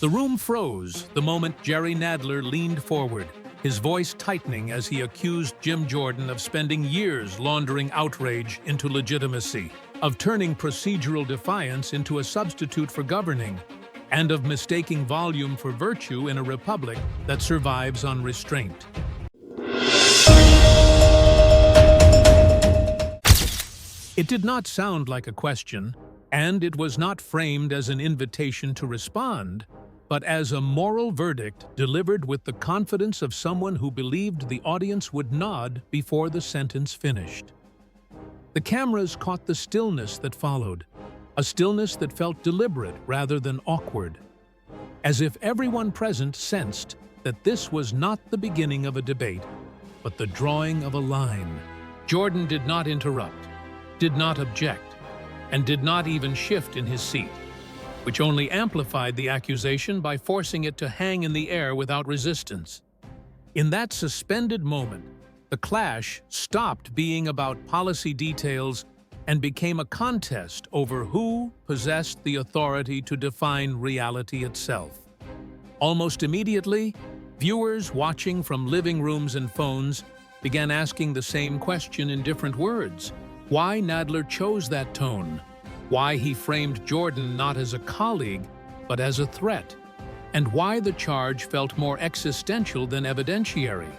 The room froze the moment Jerry Nadler leaned forward, his voice tightening as he accused Jim Jordan of spending years laundering outrage into legitimacy, of turning procedural defiance into a substitute for governing, and of mistaking volume for virtue in a republic that survives on restraint. It did not sound like a question, and it was not framed as an invitation to respond, but as a moral verdict delivered with the confidence of someone who believed the audience would nod before the sentence finished. The cameras caught the stillness that followed, a stillness that felt deliberate rather than awkward, as if everyone present sensed that this was not the beginning of a debate, but the drawing of a line. Jordan did not interrupt, did not object, and did not even shift in his seat, which only amplified the accusation by forcing it to hang in the air without resistance. In that suspended moment, the clash stopped being about policy details and became a contest over who possessed the authority to define reality itself. Almost immediately, viewers watching from living rooms and phones began asking the same question in different words: why Nadler chose that tone, why he framed Jordan not as a colleague, but as a threat, and why the charge felt more existential than evidentiary.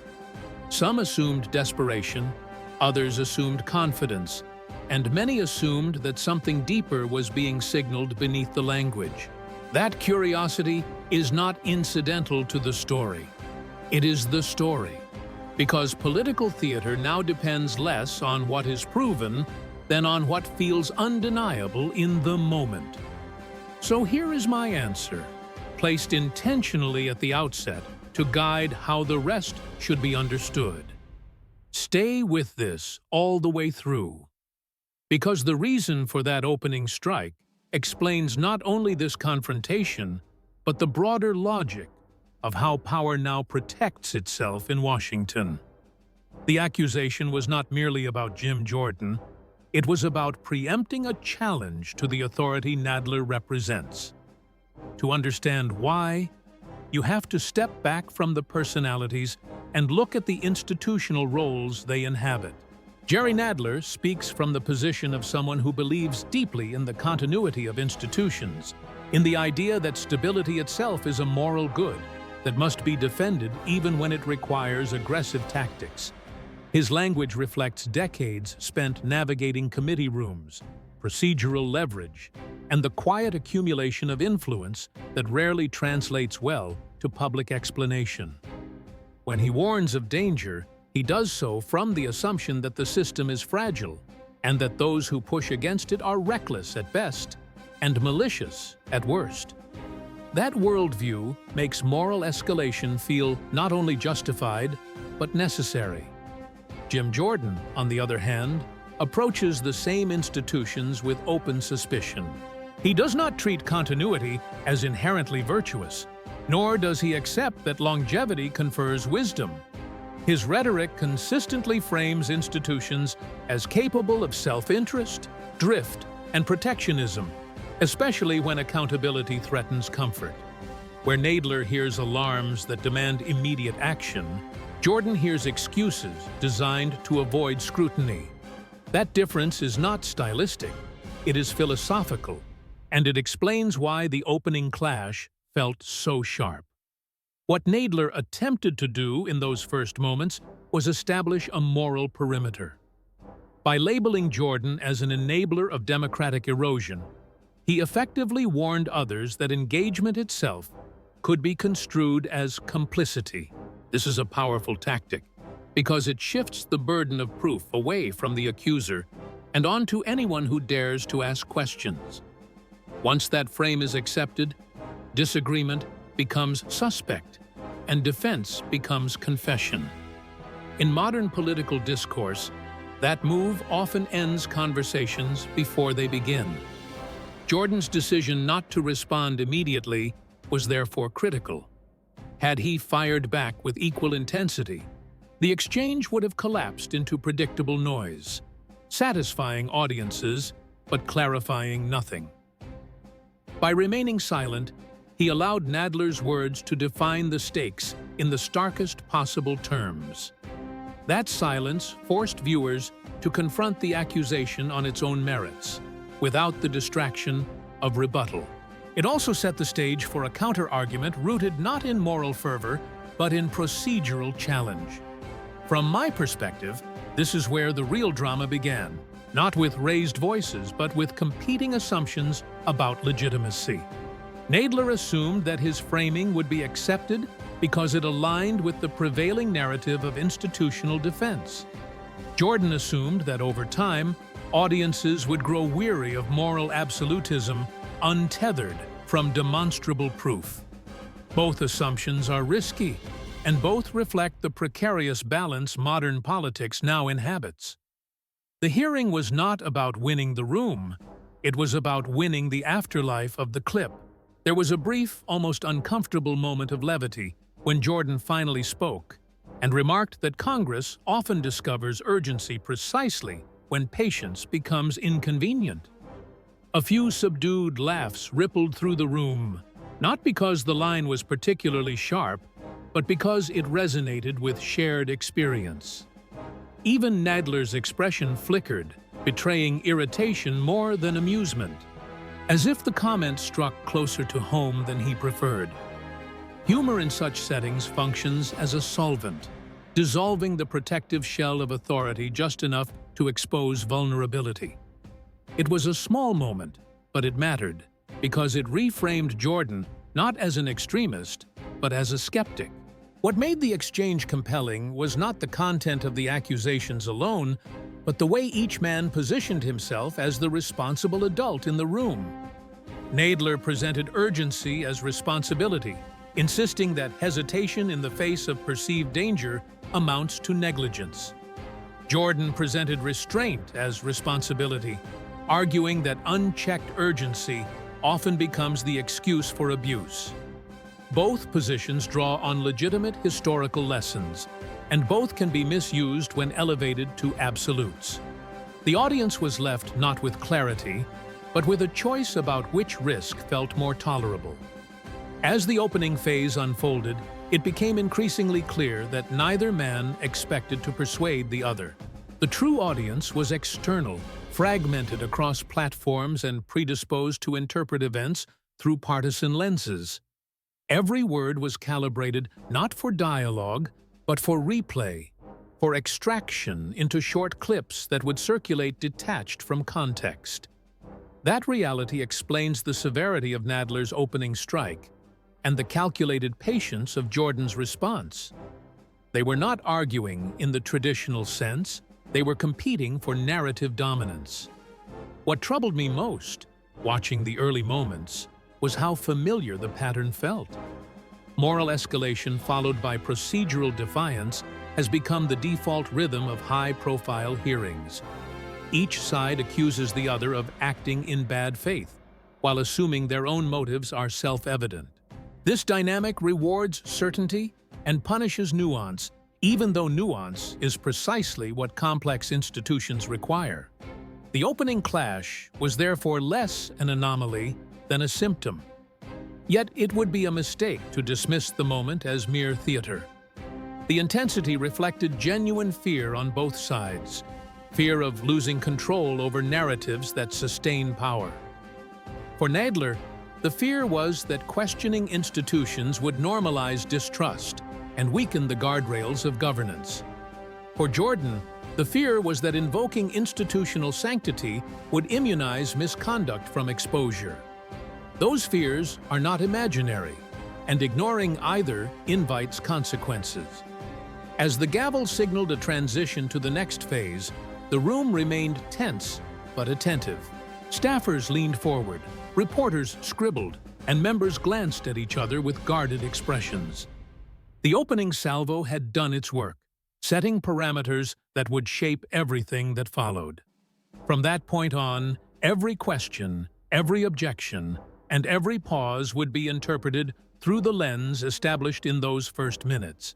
Some assumed desperation, others assumed confidence, and many assumed that something deeper was being signaled beneath the language. That curiosity is not incidental to the story. It is the story, because political theater now depends less on what is proven than on what feels undeniable in the moment. So here is my answer, placed intentionally at the outset to guide how the rest should be understood. Stay with this all the way through, because the reason for that opening strike explains not only this confrontation, but the broader logic of how power now protects itself in Washington. The accusation was not merely about Jim Jordan. It was about preempting a challenge to the authority Nadler represents. To understand why, you have to step back from the personalities and look at the institutional roles they inhabit. Jerry Nadler speaks from the position of someone who believes deeply in the continuity of institutions, in the idea that stability itself is a moral good that must be defended even when it requires aggressive tactics. His language reflects decades spent navigating committee rooms, procedural leverage, and the quiet accumulation of influence that rarely translates well to public explanation. When he warns of danger, he does so from the assumption that the system is fragile and that those who push against it are reckless at best and malicious at worst. That worldview makes moral escalation feel not only justified, but necessary. Jim Jordan, on the other hand, approaches the same institutions with open suspicion. He does not treat continuity as inherently virtuous, nor does he accept that longevity confers wisdom. His rhetoric consistently frames institutions as capable of self-interest, drift, and protectionism, especially when accountability threatens comfort. Where Nadler hears alarms that demand immediate action, Jordan hears excuses designed to avoid scrutiny. That difference is not stylistic, it is philosophical, and it explains why the opening clash felt so sharp. What Nadler attempted to do in those first moments was establish a moral perimeter. By labeling Jordan as an enabler of democratic erosion, he effectively warned others that engagement itself could be construed as complicity. This is a powerful tactic, because it shifts the burden of proof away from the accuser and onto anyone who dares to ask questions. Once that frame is accepted, disagreement becomes suspect, and defense becomes confession. In modern political discourse, that move often ends conversations before they begin. Jordan's decision not to respond immediately was therefore critical. Had he fired back with equal intensity, the exchange would have collapsed into predictable noise, satisfying audiences but clarifying nothing. By remaining silent, he allowed Nadler's words to define the stakes in the starkest possible terms. That silence forced viewers to confront the accusation on its own merits, without the distraction of rebuttal. It also set the stage for a counter-argument rooted not in moral fervor, but in procedural challenge. From my perspective, this is where the real drama began, not with raised voices, but with competing assumptions about legitimacy. Nadler assumed that his framing would be accepted because it aligned with the prevailing narrative of institutional defense. Jordan assumed that over time, audiences would grow weary of moral absolutism untethered from demonstrable proof. Both assumptions are risky, and both reflect the precarious balance modern politics now inhabits. The hearing was not about winning the room, it was about winning the afterlife of the clip. There was a brief, almost uncomfortable moment of levity when Jordan finally spoke and remarked that Congress often discovers urgency precisely when patience becomes inconvenient. A few subdued laughs rippled through the room, not because the line was particularly sharp, but because it resonated with shared experience. Even Nadler's expression flickered, betraying irritation more than amusement, as if the comment struck closer to home than he preferred. Humor in such settings functions as a solvent, dissolving the protective shell of authority just enough to expose vulnerability. It was a small moment, but it mattered, because it reframed Jordan not as an extremist, but as a skeptic. What made the exchange compelling was not the content of the accusations alone, but the way each man positioned himself as the responsible adult in the room. Nadler presented urgency as responsibility, insisting that hesitation in the face of perceived danger amounts to negligence. Jordan presented restraint as responsibility, arguing that unchecked urgency often becomes the excuse for abuse. Both positions draw on legitimate historical lessons, and both can be misused when elevated to absolutes. The audience was left not with clarity, but with a choice about which risk felt more tolerable. As the opening phase unfolded, it became increasingly clear that neither man expected to persuade the other. The true audience was external, fragmented across platforms and predisposed to interpret events through partisan lenses. Every word was calibrated not for dialogue, but for replay, for extraction into short clips that would circulate detached from context. That reality explains the severity of Nadler's opening strike and the calculated patience of Jordan's response. They were not arguing in the traditional sense, they were competing for narrative dominance. What troubled me most, watching the early moments, was how familiar the pattern felt. Moral escalation followed by procedural defiance has become the default rhythm of high-profile hearings. Each side accuses the other of acting in bad faith, while assuming their own motives are self-evident. This dynamic rewards certainty and punishes nuance, even though nuance is precisely what complex institutions require. The opening clash was therefore less an anomaly than a symptom. Yet it would be a mistake to dismiss the moment as mere theater. The intensity reflected genuine fear on both sides, fear of losing control over narratives that sustain power. For Nadler, the fear was that questioning institutions would normalize distrust and weaken the guardrails of governance. For Jordan, the fear was that invoking institutional sanctity would immunize misconduct from exposure. Those fears are not imaginary, and ignoring either invites consequences. As the gavel signaled a transition to the next phase, the room remained tense but attentive. Staffers leaned forward, reporters scribbled, and members glanced at each other with guarded expressions. The opening salvo had done its work, setting parameters that would shape everything that followed. From that point on, every question, every objection, and every pause would be interpreted through the lens established in those first minutes.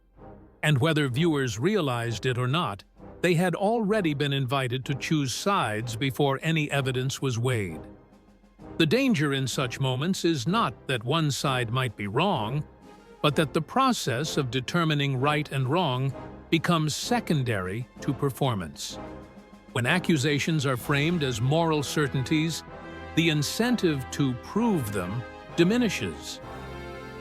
And whether viewers realized it or not, they had already been invited to choose sides before any evidence was weighed. The danger in such moments is not that one side might be wrong, but that the process of determining right and wrong becomes secondary to performance. When accusations are framed as moral certainties, the incentive to prove them diminishes.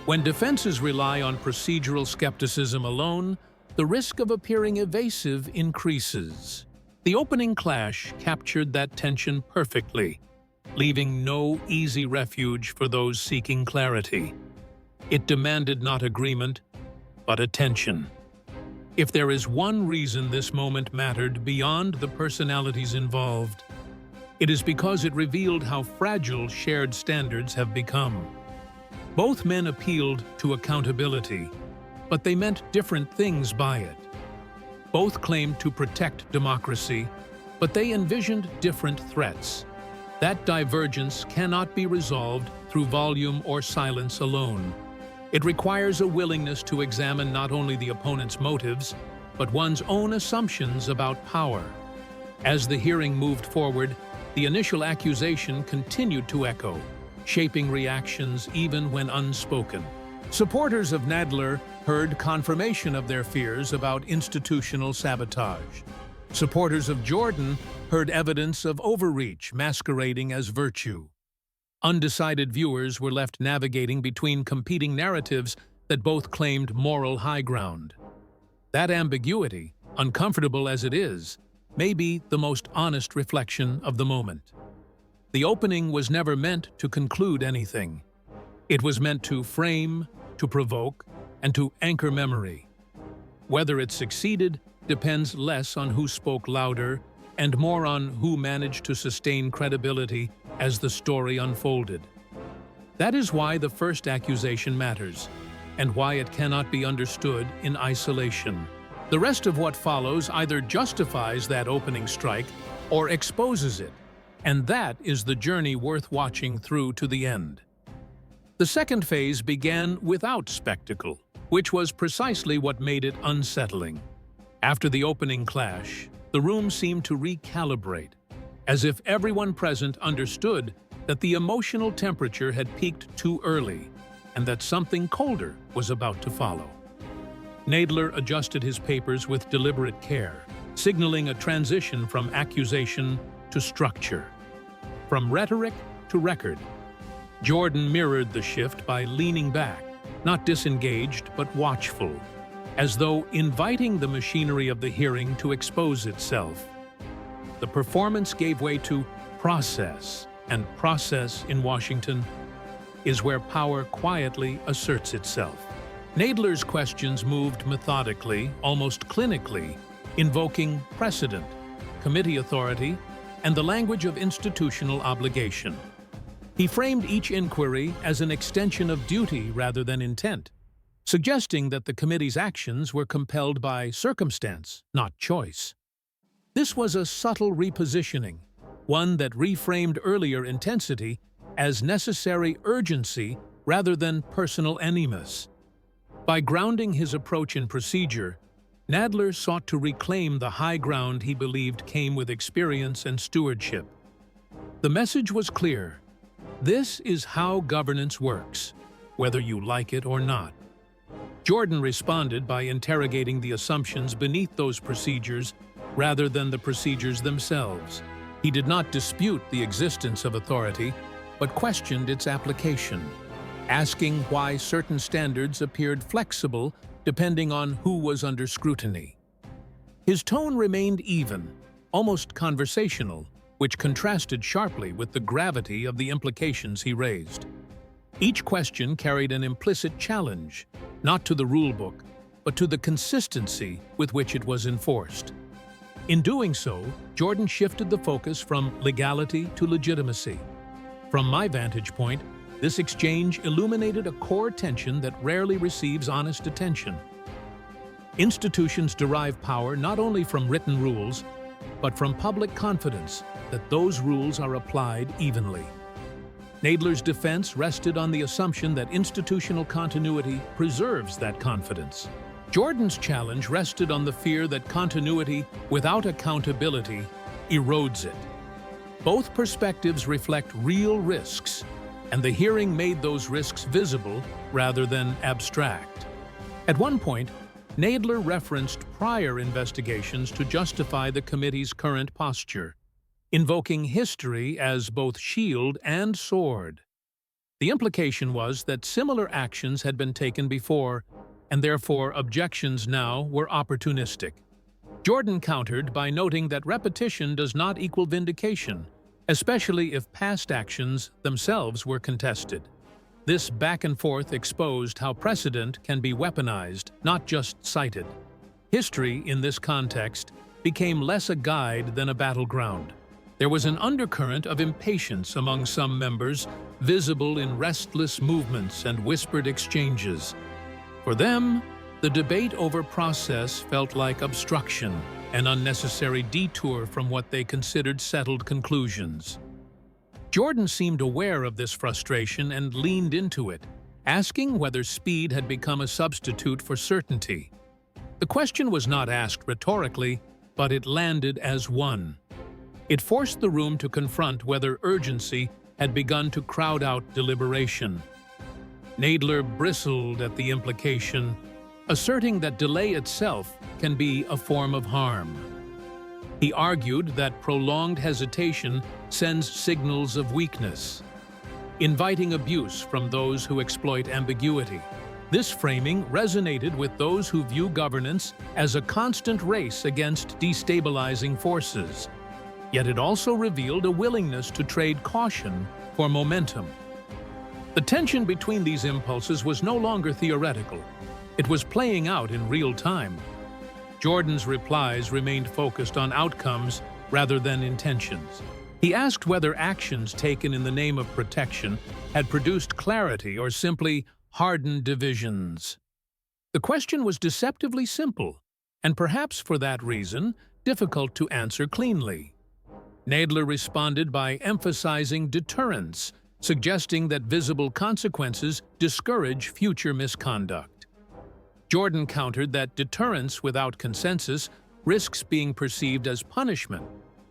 When defenses rely on procedural skepticism alone, the risk of appearing evasive increases. The opening clash captured that tension perfectly, leaving no easy refuge for those seeking clarity. It demanded not agreement, but attention. If there is one reason this moment mattered beyond the personalities involved, it is because it revealed how fragile shared standards have become. Both men appealed to accountability, but they meant different things by it. Both claimed to protect democracy, but they envisioned different threats. That divergence cannot be resolved through volume or silence alone. It requires a willingness to examine not only the opponent's motives, but one's own assumptions about power. As the hearing moved forward, the initial accusation continued to echo, shaping reactions even when unspoken. Supporters of Nadler heard confirmation of their fears about institutional sabotage. Supporters of Jordan heard evidence of overreach masquerading as virtue. Undecided viewers were left navigating between competing narratives that both claimed moral high ground. That ambiguity, uncomfortable as it is, may be the most honest reflection of the moment. The opening was never meant to conclude anything. It was meant to frame, to provoke, and to anchor memory. Whether it succeeded depends less on who spoke louder and more on who managed to sustain credibility as the story unfolded. That is why the first accusation matters, and why it cannot be understood in isolation. The rest of what follows either justifies that opening strike or exposes it, and that is the journey worth watching through to the end. The second phase began without spectacle, which was precisely what made it unsettling. After the opening clash, the room seemed to recalibrate, as if everyone present understood that the emotional temperature had peaked too early and that something colder was about to follow. Nadler adjusted his papers with deliberate care, signaling a transition from accusation to structure, from rhetoric to record. Jordan mirrored the shift by leaning back, not disengaged but watchful, as though inviting the machinery of the hearing to expose itself. The performance gave way to process, and process in Washington is where power quietly asserts itself. Nadler's questions moved methodically, almost clinically, invoking precedent, committee authority, and the language of institutional obligation. He framed each inquiry as an extension of duty rather than intent, suggesting that the committee's actions were compelled by circumstance, not choice. This was a subtle repositioning, one that reframed earlier intensity as necessary urgency rather than personal animus. By grounding his approach in procedure, Nadler sought to reclaim the high ground he believed came with experience and stewardship. The message was clear: this is how governance works, whether you like it or not. Jordan responded by interrogating the assumptions beneath those procedures rather than the procedures themselves. He did not dispute the existence of authority, but questioned its application, asking why certain standards appeared flexible depending on who was under scrutiny. His tone remained even, almost conversational, which contrasted sharply with the gravity of the implications he raised. Each question carried an implicit challenge, not to the rulebook, but to the consistency with which it was enforced. In doing so, Jordan shifted the focus from legality to legitimacy. From my vantage point, this exchange illuminated a core tension that rarely receives honest attention. Institutions derive power not only from written rules, but from public confidence that those rules are applied evenly. Nadler's defense rested on the assumption that institutional continuity preserves that confidence. Jordan's challenge rested on the fear that continuity without accountability erodes it. Both perspectives reflect real risks, and the hearing made those risks visible rather than abstract. At one point, Nadler referenced prior investigations to justify the committee's current posture, invoking history as both shield and sword. The implication was that similar actions had been taken before, and therefore objections now were opportunistic. Jordan countered by noting that repetition does not equal vindication, especially if past actions themselves were contested. This back and forth exposed how precedent can be weaponized, not just cited. History, in this context, became less a guide than a battleground. There was an undercurrent of impatience among some members, visible in restless movements and whispered exchanges. For them, the debate over process felt like obstruction, an unnecessary detour from what they considered settled conclusions. Jordan seemed aware of this frustration and leaned into it, asking whether speed had become a substitute for certainty. The question was not asked rhetorically, but it landed as one. It forced the room to confront whether urgency had begun to crowd out deliberation. Nadler bristled at the implication, asserting that delay itself can be a form of harm. He argued that prolonged hesitation sends signals of weakness, inviting abuse from those who exploit ambiguity. This framing resonated with those who view governance as a constant race against destabilizing forces. Yet it also revealed a willingness to trade caution for momentum. The tension between these impulses was no longer theoretical. It was playing out in real time. Jordan's replies remained focused on outcomes rather than intentions. He asked whether actions taken in the name of protection had produced clarity or simply hardened divisions. The question was deceptively simple, and perhaps for that reason, difficult to answer cleanly. Nadler responded by emphasizing deterrence, suggesting that visible consequences discourage future misconduct. Jordan countered that deterrence without consensus risks being perceived as punishment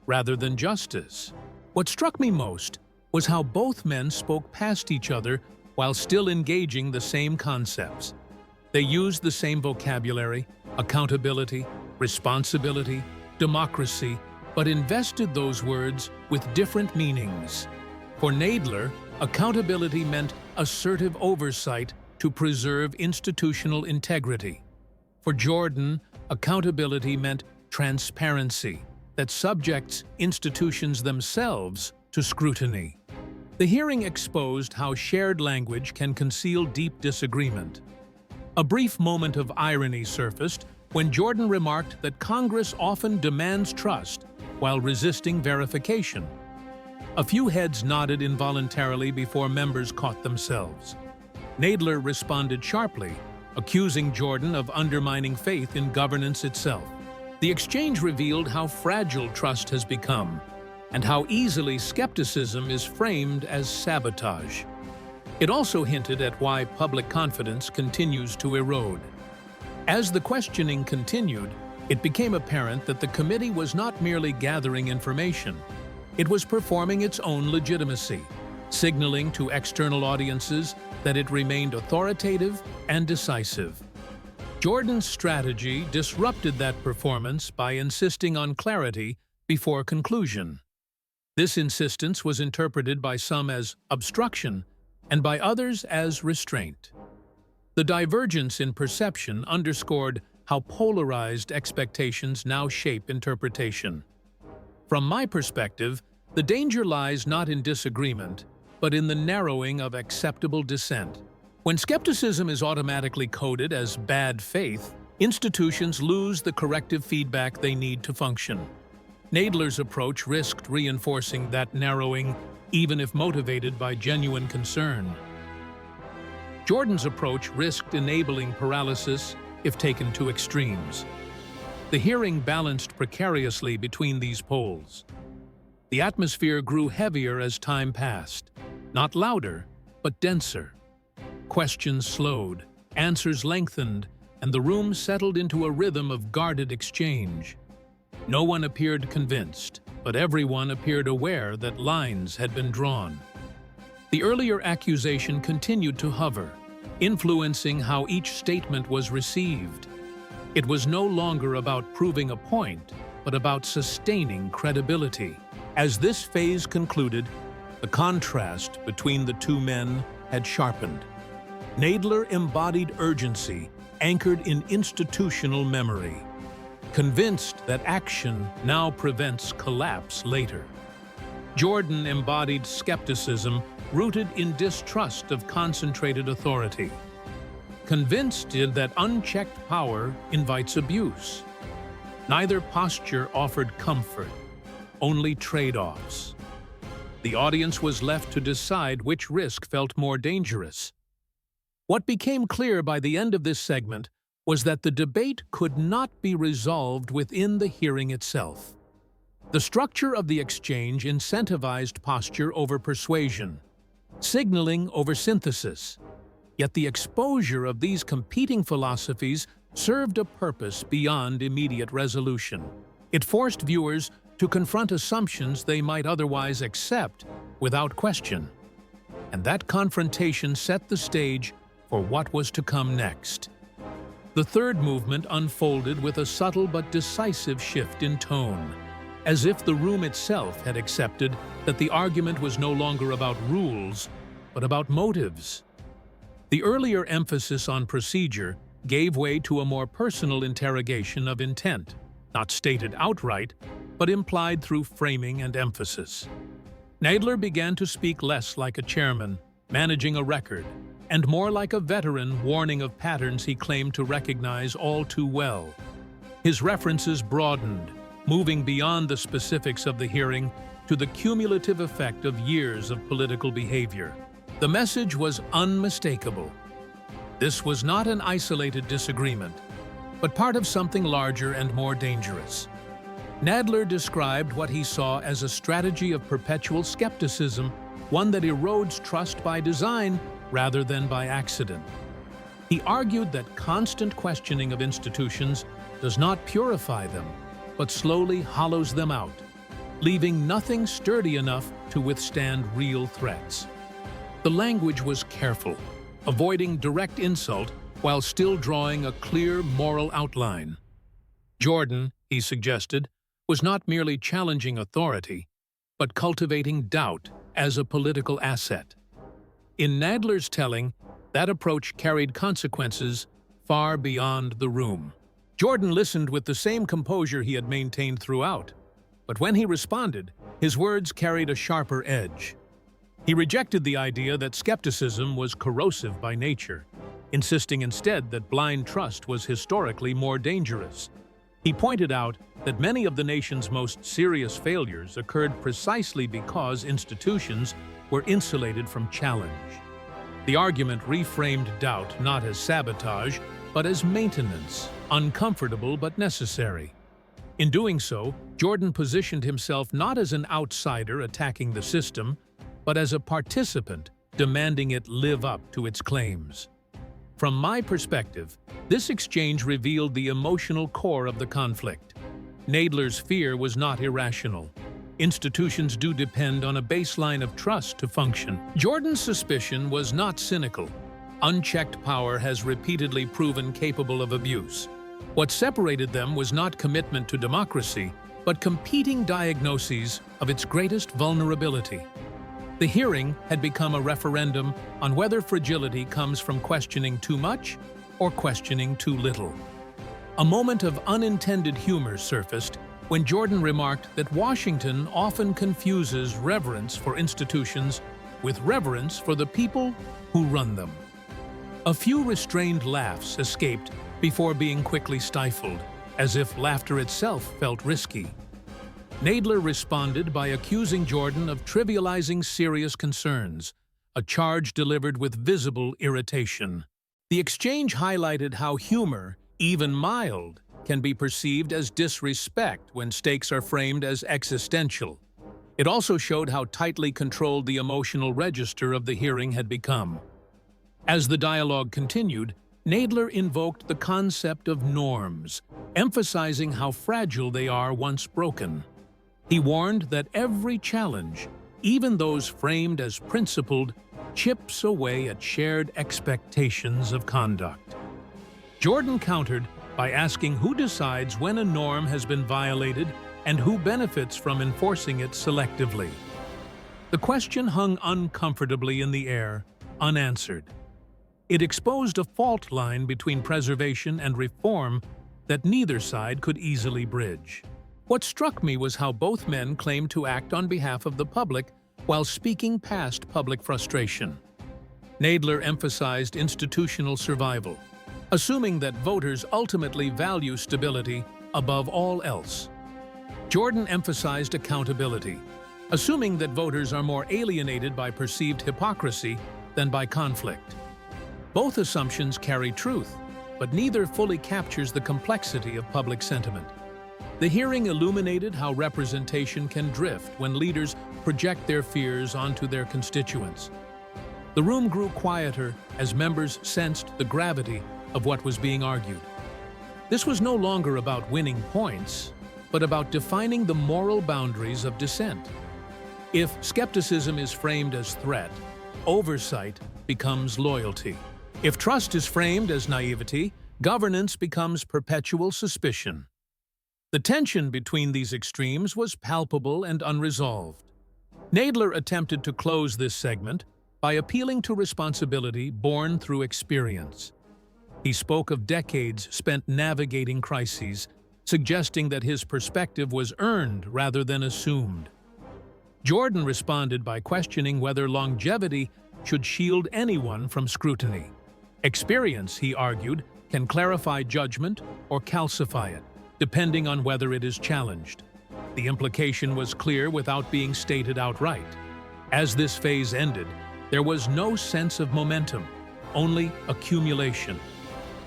rather than justice. What struck me most was how both men spoke past each other while still engaging the same concepts. They used the same vocabulary, accountability, responsibility, democracy, but invested those words with different meanings. For Nadler, accountability meant assertive oversight to preserve institutional integrity. For Jordan, accountability meant transparency that subjects institutions themselves to scrutiny. The hearing exposed how shared language can conceal deep disagreement. A brief moment of irony surfaced when Jordan remarked that Congress often demands trust while resisting verification. A few heads nodded involuntarily before members caught themselves. Nadler responded sharply, accusing Jordan of undermining faith in governance itself. The exchange revealed how fragile trust has become, and how easily skepticism is framed as sabotage. It also hinted at why public confidence continues to erode. As the questioning continued, it became apparent that the committee was not merely gathering information. It was performing its own legitimacy, signaling to external audiences that it remained authoritative and decisive. Jordan's strategy disrupted that performance by insisting on clarity before conclusion. This insistence was interpreted by some as obstruction and by others as restraint. The divergence in perception underscored how polarized expectations now shape interpretation. From my perspective, the danger lies not in disagreement, but in the narrowing of acceptable dissent. When skepticism is automatically coded as bad faith, institutions lose the corrective feedback they need to function. Nadler's approach risked reinforcing that narrowing, even if motivated by genuine concern. Jordan's approach risked enabling paralysis if taken to extremes. The hearing balanced precariously between these poles. The atmosphere grew heavier as time passed, not louder, but denser. Questions slowed, answers lengthened, and the room settled into a rhythm of guarded exchange. No one appeared convinced, but everyone appeared aware that lines had been drawn. The earlier accusation continued to hover, influencing how each statement was received. It was no longer about proving a point, but about sustaining credibility. As this phase concluded, the contrast between the two men had sharpened. Nadler embodied urgency, anchored in institutional memory, convinced that action now prevents collapse later. Jordan embodied skepticism rooted in distrust of concentrated authority, convinced that unchecked power invites abuse. Neither posture offered comfort, only trade-offs. The audience was left to decide which risk felt more dangerous. What became clear by the end of this segment was that the debate could not be resolved within the hearing itself. The structure of the exchange incentivized posture over persuasion, signaling over synthesis. Yet the exposure of these competing philosophies served a purpose beyond immediate resolution. It forced viewers to confront assumptions they might otherwise accept without question. And that confrontation set the stage for what was to come next. The third movement unfolded with a subtle but decisive shift in tone, as if the room itself had accepted that the argument was no longer about rules, but about motives. The earlier emphasis on procedure gave way to a more personal interrogation of intent, not stated outright, but implied through framing and emphasis. Nadler began to speak less like a chairman, managing a record, and more like a veteran warning of patterns he claimed to recognize all too well. His references broadened, moving beyond the specifics of the hearing to the cumulative effect of years of political behavior. The message was unmistakable. This was not an isolated disagreement, but part of something larger and more dangerous. Nadler described what he saw as a strategy of perpetual skepticism, one that erodes trust by design rather than by accident. He argued that constant questioning of institutions does not purify them, but slowly hollows them out, leaving nothing sturdy enough to withstand real threats. The language was careful, avoiding direct insult while still drawing a clear moral outline. Jordan, he suggested, was not merely challenging authority, but cultivating doubt as a political asset. In Nadler's telling, that approach carried consequences far beyond the room. Jordan listened with the same composure he had maintained throughout, but when he responded, his words carried a sharper edge. He rejected the idea that skepticism was corrosive by nature, insisting instead that blind trust was historically more dangerous. He pointed out that many of the nation's most serious failures occurred precisely because institutions were insulated from challenge. The argument reframed doubt not as sabotage, but as maintenance, uncomfortable but necessary. In doing so, Jordan positioned himself not as an outsider attacking the system, but as a participant demanding it live up to its claims. From my perspective, this exchange revealed the emotional core of the conflict. Nadler's fear was not irrational. Institutions do depend on a baseline of trust to function. Jordan's suspicion was not cynical. Unchecked power has repeatedly proven capable of abuse. What separated them was not commitment to democracy, but competing diagnoses of its greatest vulnerability. The hearing had become a referendum on whether fragility comes from questioning too much or questioning too little. A moment of unintended humor surfaced when Jordan remarked that Washington often confuses reverence for institutions with reverence for the people who run them. A few restrained laughs escaped before being quickly stifled, as if laughter itself felt risky. Nadler responded by accusing Jordan of trivializing serious concerns, a charge delivered with visible irritation. The exchange highlighted how humor, even mild, can be perceived as disrespect when stakes are framed as existential. It also showed how tightly controlled the emotional register of the hearing had become. As the dialogue continued, Nadler invoked the concept of norms, emphasizing how fragile they are once broken. He warned that every challenge, even those framed as principled, chips away at shared expectations of conduct. Jordan countered by asking who decides when a norm has been violated and who benefits from enforcing it selectively. The question hung uncomfortably in the air, unanswered. It exposed a fault line between preservation and reform that neither side could easily bridge. What struck me was how both men claimed to act on behalf of the public while speaking past public frustration. Nadler emphasized institutional survival, assuming that voters ultimately value stability above all else. Jordan emphasized accountability, assuming that voters are more alienated by perceived hypocrisy than by conflict. Both assumptions carry truth, but neither fully captures the complexity of public sentiment. The hearing illuminated how representation can drift when leaders project their fears onto their constituents. The room grew quieter as members sensed the gravity of what was being argued. This was no longer about winning points, but about defining the moral boundaries of dissent. If skepticism is framed as threat, oversight becomes loyalty. If trust is framed as naivety, governance becomes perpetual suspicion. The tension between these extremes was palpable and unresolved. Nadler attempted to close this segment by appealing to responsibility born through experience. He spoke of decades spent navigating crises, suggesting that his perspective was earned rather than assumed. Jordan responded by questioning whether longevity should shield anyone from scrutiny. Experience, he argued, can clarify judgment or calcify it, depending on whether it is challenged. The implication was clear without being stated outright. As this phase ended, there was no sense of momentum, only accumulation.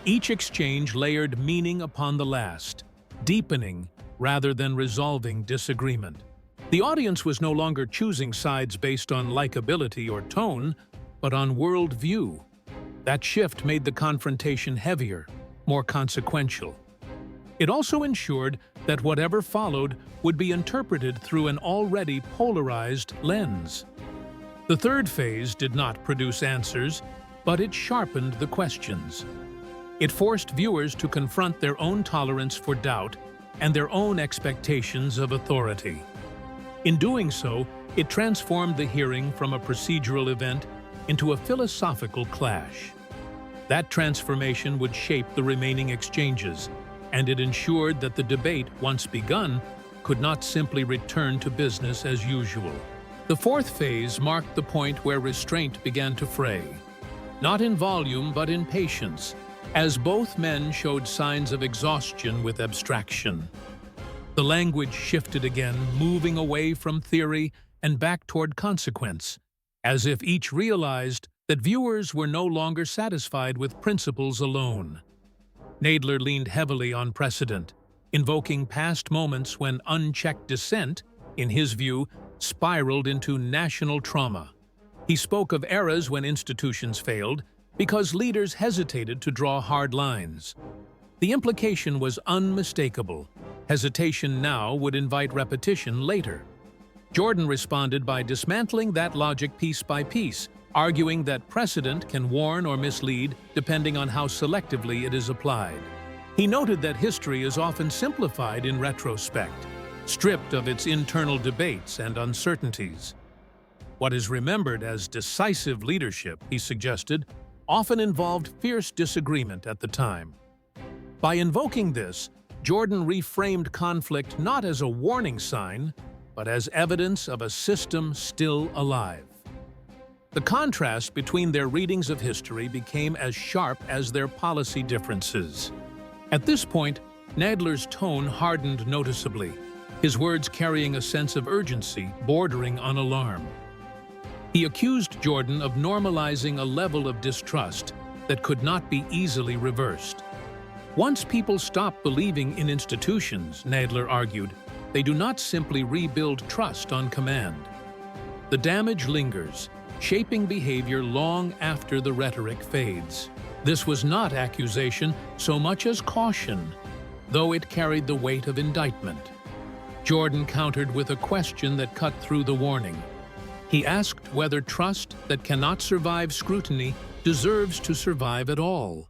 Each exchange layered meaning upon the last, deepening rather than resolving disagreement. The audience was no longer choosing sides based on likability or tone, but on worldview. That shift made the confrontation heavier, more consequential. It also ensured that whatever followed would be interpreted through an already polarized lens. The third phase did not produce answers, but it sharpened the questions. It forced viewers to confront their own tolerance for doubt and their own expectations of authority. In doing so, it transformed the hearing from a procedural event into a philosophical clash. That transformation would shape the remaining exchanges, and it ensured that the debate, once begun, could not simply return to business as usual. The fourth phase marked the point where restraint began to fray, not in volume but in patience, as both men showed signs of exhaustion with abstraction. The language shifted again, moving away from theory and back toward consequence, as if each realized that viewers were no longer satisfied with principles alone. Nadler leaned heavily on precedent, invoking past moments when unchecked dissent, in his view, spiraled into national trauma. He spoke of eras when institutions failed because leaders hesitated to draw hard lines. The implication was unmistakable. Hesitation now would invite repetition later. Jordan responded by dismantling that logic piece by piece, arguing that precedent can warn or mislead depending on how selectively it is applied. He noted that history is often simplified in retrospect, stripped of its internal debates and uncertainties. What is remembered as decisive leadership, he suggested, often involved fierce disagreement at the time. By invoking this, Jordan reframed conflict not as a warning sign, but as evidence of a system still alive. The contrast between their readings of history became as sharp as their policy differences. At this point, Nadler's tone hardened noticeably, his words carrying a sense of urgency bordering on alarm. He accused Jordan of normalizing a level of distrust that could not be easily reversed. Once people stop believing in institutions, Nadler argued, they do not simply rebuild trust on command. The damage lingers, shaping behavior long after the rhetoric fades. This was not accusation so much as caution, though it carried the weight of indictment. Jordan countered with a question that cut through the warning. He asked whether trust that cannot survive scrutiny deserves to survive at all.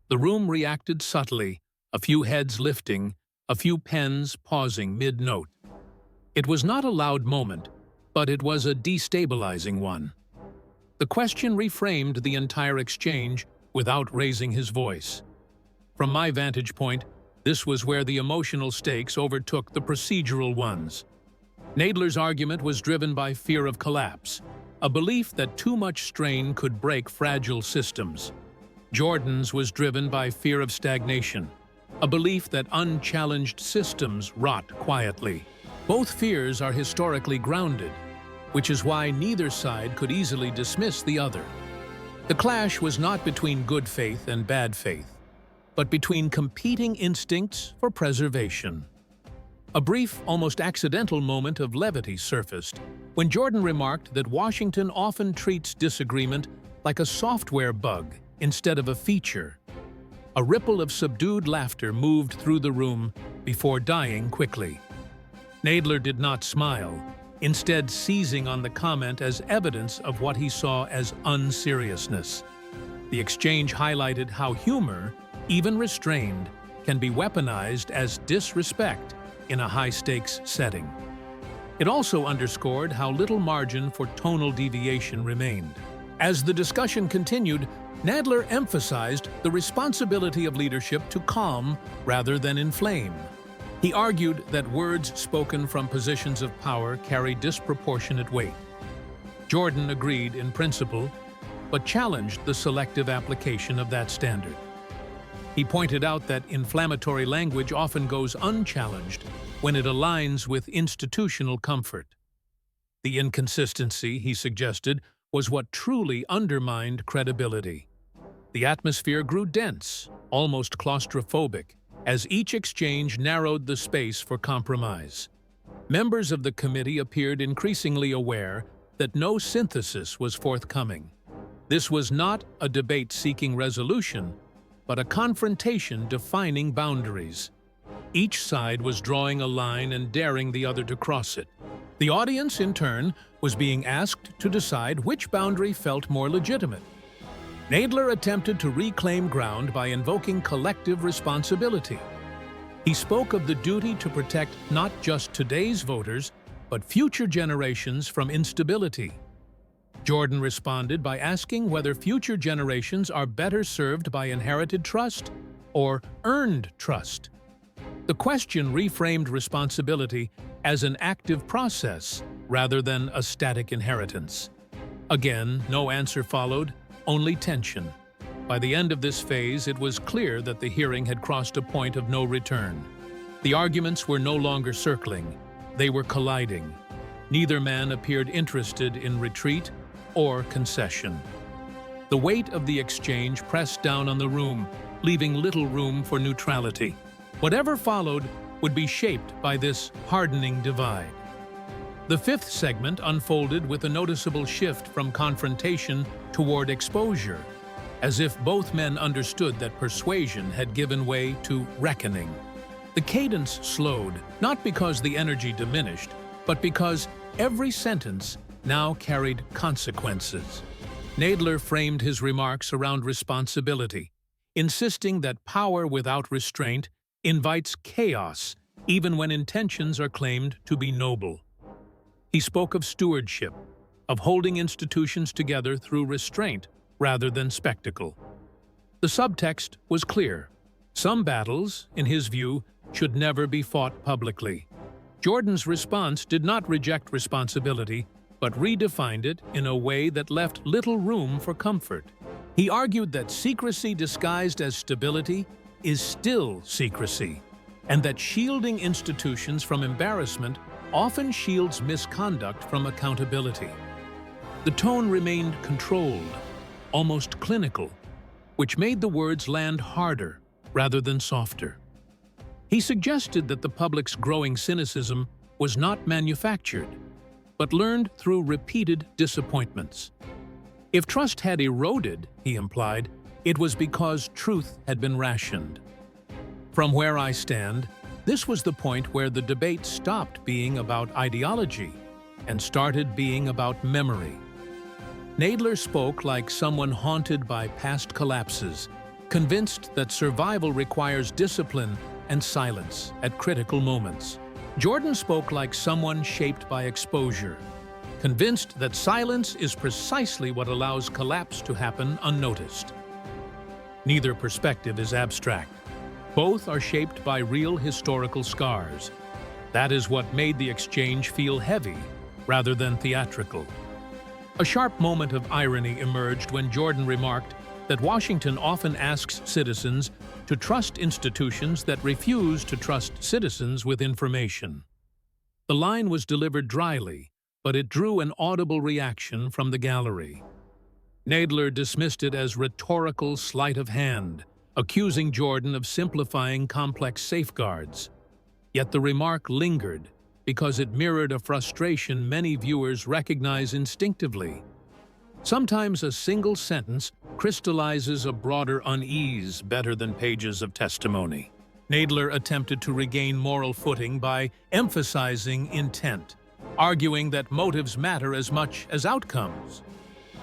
The room reacted subtly, a few heads lifting, a few pens pausing mid-note. It was not a loud moment, but it was a destabilizing one. The question reframed the entire exchange without raising his voice. From my vantage point, this was where the emotional stakes overtook the procedural ones. Nadler's argument was driven by fear of collapse, a belief that too much strain could break fragile systems. Jordan's was driven by fear of stagnation, a belief that unchallenged systems rot quietly. Both fears are historically grounded, which is why neither side could easily dismiss the other. The clash was not between good faith and bad faith, but between competing instincts for preservation. A brief, almost accidental moment of levity surfaced when Jordan remarked that Washington often treats disagreement like a software bug instead of a feature. A ripple of subdued laughter moved through the room before dying quickly. Nadler did not smile, instead seizing on the comment as evidence of what he saw as unseriousness. The exchange highlighted how humor, even restrained, can be weaponized as disrespect in a high-stakes setting. It also underscored how little margin for tonal deviation remained. As the discussion continued, Nadler emphasized the responsibility of leadership to calm rather than inflame. He argued that words spoken from positions of power carry disproportionate weight. Jordan agreed in principle, but challenged the selective application of that standard. He pointed out that inflammatory language often goes unchallenged when it aligns with institutional comfort. The inconsistency, he suggested, was what truly undermined credibility. The atmosphere grew dense, almost claustrophobic, as each exchange narrowed the space for compromise. Members of the committee appeared increasingly aware that no synthesis was forthcoming. This was not a debate seeking resolution, but a confrontation defining boundaries. Each side was drawing a line and daring the other to cross it. The audience, in turn, was being asked to decide which boundary felt more legitimate. Nadler attempted to reclaim ground by invoking collective responsibility. He spoke of the duty to protect not just today's voters, but future generations from instability. Jordan responded by asking whether future generations are better served by inherited trust or earned trust. The question reframed responsibility as an active process rather than a static inheritance. Again, no answer followed, only tension. By the end of this phase, it was clear that the hearing had crossed a point of no return. The arguments were no longer circling, they were colliding. Neither man appeared interested in retreat or concession. The weight of the exchange pressed down on the room, leaving little room for neutrality. Whatever followed would be shaped by this hardening divide. The fifth segment unfolded with a noticeable shift from confrontation toward exposure, as if both men understood that persuasion had given way to reckoning. The cadence slowed, not because the energy diminished, but because every sentence now carried consequences. Nadler framed his remarks around responsibility, insisting that power without restraint invites chaos even when intentions are claimed to be noble. He spoke of stewardship, of holding institutions together through restraint rather than spectacle. The subtext was clear. Some battles, in his view, should never be fought publicly. Jordan's response did not reject responsibility, but redefined it in a way that left little room for comfort. He argued that secrecy disguised as stability is still secrecy, and that shielding institutions from embarrassment often shields misconduct from accountability. The tone remained controlled, almost clinical, which made the words land harder rather than softer. He suggested that the public's growing cynicism was not manufactured, but learned through repeated disappointments. If trust had eroded, he implied, it was because truth had been rationed. From where I stand, This was the point where the debate stopped being about ideology and started being about memory. Nadler spoke like someone haunted by past collapses, convinced that survival requires discipline and silence at critical moments. Jordan spoke like someone shaped by exposure, convinced that silence is precisely what allows collapse to happen unnoticed. Neither perspective is abstract. Both are shaped by real historical scars. That is what made the exchange feel heavy rather than theatrical. A sharp moment of irony emerged when Jordan remarked that Washington often asks citizens to trust institutions that refuse to trust citizens with information. The line was delivered dryly, but it drew an audible reaction from the gallery. Nadler dismissed it as rhetorical sleight of hand, accusing Jordan of simplifying complex safeguards. Yet the remark lingered because it mirrored a frustration many viewers recognize instinctively. Sometimes a single sentence crystallizes a broader unease better than pages of testimony. Nadler attempted to regain moral footing by emphasizing intent, arguing that motives matter as much as outcomes.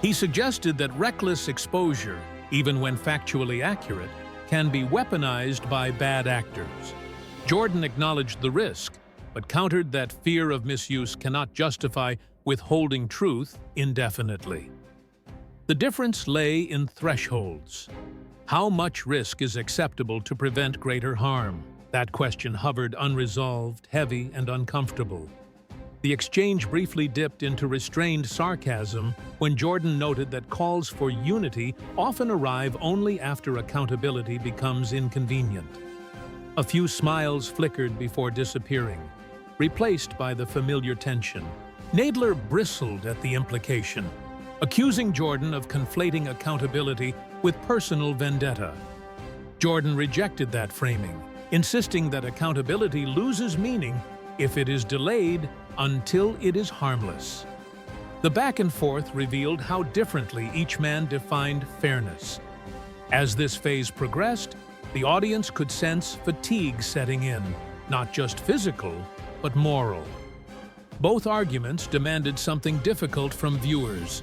He suggested that reckless exposure, even when factually accurate, can be weaponized by bad actors. Jordan acknowledged the risk, but countered that fear of misuse cannot justify withholding truth indefinitely. The difference lay in thresholds. How much risk is acceptable to prevent greater harm? That question hovered unresolved, heavy, and uncomfortable. The exchange briefly dipped into restrained sarcasm when Jordan noted that calls for unity often arrive only after accountability becomes inconvenient. A few smiles flickered before disappearing, replaced by the familiar tension. Nadler bristled at the implication, accusing Jordan of conflating accountability with personal vendetta. Jordan rejected that framing, insisting that accountability loses meaning if it is delayed until it is harmless. The back and forth revealed how differently each man defined fairness. As this phase progressed, the audience could sense fatigue setting in, not just physical, but moral. Both arguments demanded something difficult from viewers.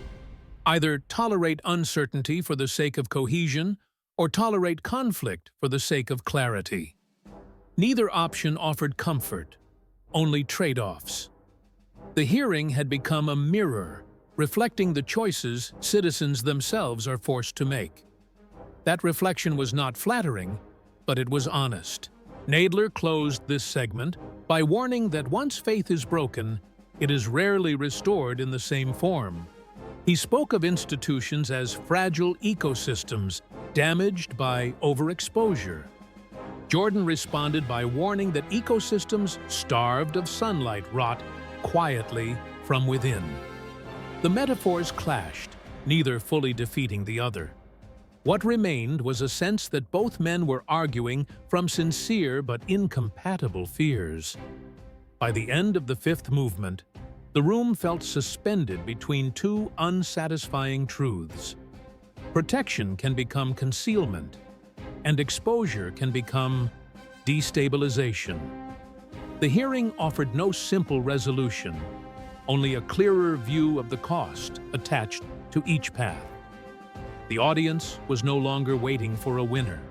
Either tolerate uncertainty for the sake of cohesion, or tolerate conflict for the sake of clarity. Neither option offered comfort, only trade-offs. The hearing had become a mirror, reflecting the choices citizens themselves are forced to make. That reflection was not flattering, but it was honest. Nadler closed this segment by warning that once faith is broken, it is rarely restored in the same form. He spoke of institutions as fragile ecosystems damaged by overexposure. Jordan responded by warning that ecosystems starved of sunlight rot quietly from within. The metaphors clashed, neither fully defeating the other. What remained was a sense that both men were arguing from sincere but incompatible fears. By the end of the fifth movement, the room felt suspended between two unsatisfying truths. Protection can become concealment, and exposure can become destabilization. The hearing offered no simple resolution, only a clearer view of the cost attached to each path. The audience was no longer waiting for a winner.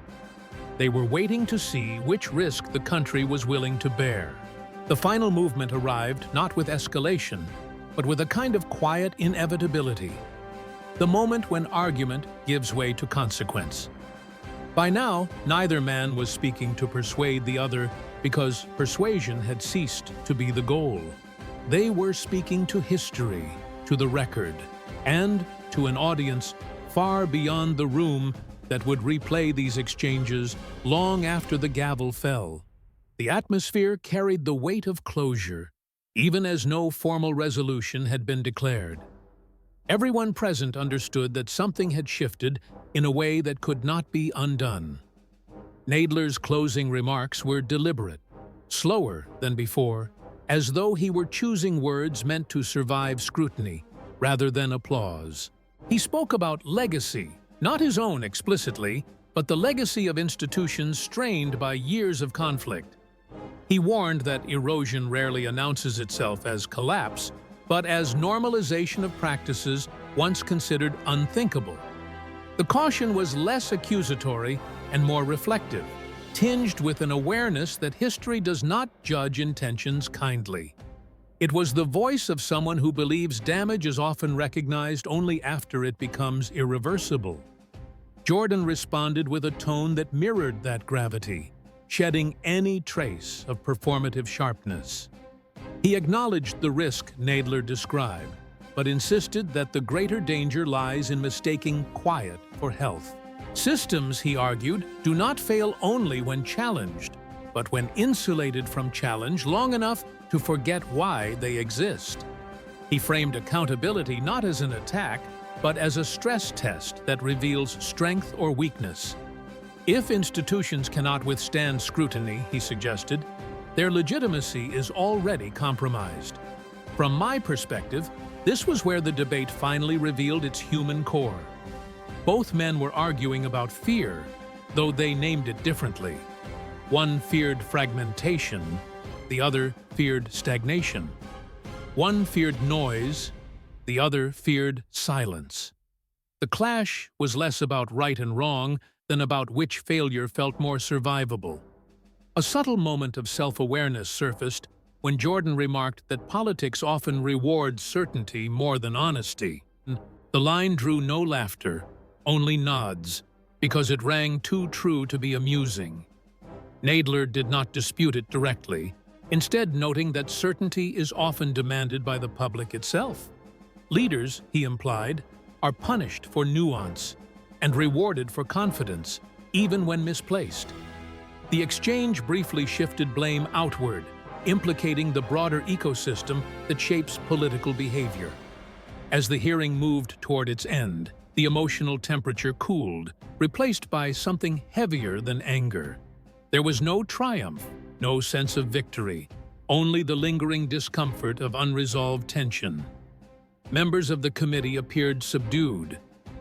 They were waiting to see which risk the country was willing to bear. The final movement arrived not with escalation, but with a kind of quiet inevitability. The moment when argument gives way to consequence. By now, neither man was speaking to persuade the other because persuasion had ceased to be the goal. They were speaking to history, to the record, and to an audience far beyond the room that would replay these exchanges long after the gavel fell. The atmosphere carried the weight of closure, even as no formal resolution had been declared. Everyone present understood that something had shifted in a way that could not be undone. Nadler's closing remarks were deliberate, slower than before, as though he were choosing words meant to survive scrutiny rather than applause. He spoke about legacy, not his own explicitly, but the legacy of institutions strained by years of conflict. He warned that erosion rarely announces itself as collapse, but as normalization of practices once considered unthinkable. The caution was less accusatory and more reflective, tinged with an awareness that history does not judge intentions kindly. It was the voice of someone who believes damage is often recognized only after it becomes irreversible. Jordan responded with a tone that mirrored that gravity, shedding any trace of performative sharpness. He acknowledged the risk Nadler described, but insisted that the greater danger lies in mistaking quiet for health. Systems, he argued, do not fail only when challenged, but when insulated from challenge long enough to forget why they exist. He framed accountability not as an attack, but as a stress test that reveals strength or weakness. If institutions cannot withstand scrutiny, he suggested, their legitimacy is already compromised. From my perspective, this was where the debate finally revealed its human core. Both men were arguing about fear, though they named it differently. One feared fragmentation, the other feared stagnation. One feared noise, the other feared silence. The clash was less about right and wrong than about which failure felt more survivable. A subtle moment of self-awareness surfaced when Jordan remarked that politics often rewards certainty more than honesty. The line drew no laughter, only nods, because it rang too true to be amusing. Nadler did not dispute it directly, instead noting that certainty is often demanded by the public itself. Leaders, he implied, are punished for nuance and rewarded for confidence, even when misplaced. The exchange briefly shifted blame outward, implicating the broader ecosystem that shapes political behavior. As the hearing moved toward its end, the emotional temperature cooled, replaced by something heavier than anger. There was no triumph, no sense of victory, only the lingering discomfort of unresolved tension. Members of the committee appeared subdued,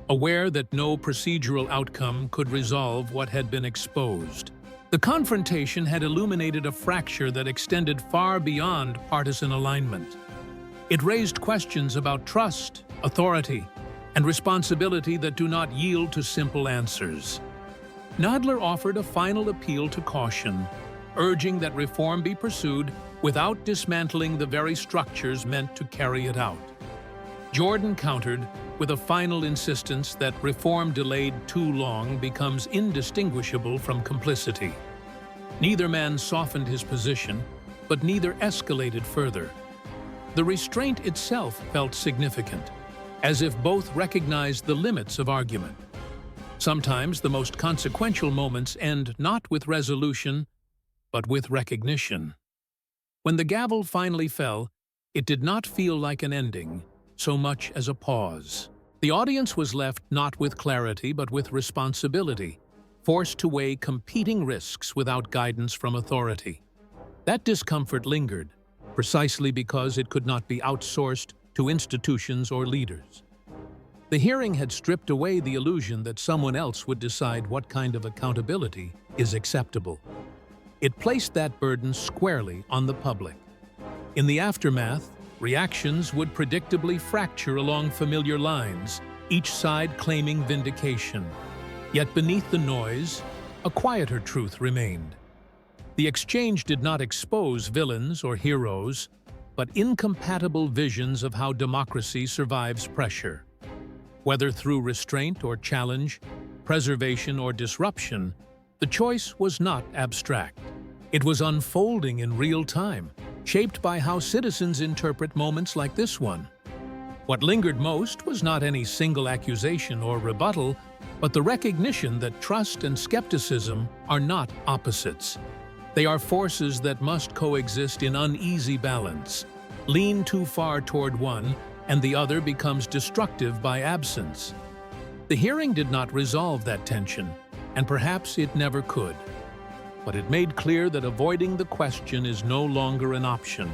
aware that no procedural outcome could resolve what had been exposed. The confrontation had illuminated a fracture that extended far beyond partisan alignment. It raised questions about trust, authority, and responsibility that do not yield to simple answers. Nadler offered a final appeal to caution, urging that reform be pursued without dismantling the very structures meant to carry it out. Jordan countered with a final insistence that reform delayed too long becomes indistinguishable from complicity. Neither man softened his position, but neither escalated further. The restraint itself felt significant, as if both recognized the limits of argument. Sometimes the most consequential moments end not with resolution, but with recognition. When the gavel finally fell, it did not feel like an ending, so much as a pause. The audience was left not with clarity, but with responsibility, forced to weigh competing risks without guidance from authority. That discomfort lingered, precisely because it could not be outsourced to institutions or leaders. The hearing had stripped away the illusion that someone else would decide what kind of accountability is acceptable. It placed that burden squarely on the public. In the aftermath, reactions would predictably fracture along familiar lines, each side claiming vindication. Yet beneath the noise, a quieter truth remained. The exchange did not expose villains or heroes, but incompatible visions of how democracy survives pressure. Whether through restraint or challenge, preservation or disruption, the choice was not abstract. It was unfolding in real time, shaped by how citizens interpret moments like this one. What lingered most was not any single accusation or rebuttal, but the recognition that trust and skepticism are not opposites. They are forces that must coexist in uneasy balance. Lean too far toward one, and the other becomes destructive by absence. The hearing did not resolve that tension, and perhaps it never could. But it made clear that avoiding the question is no longer an option.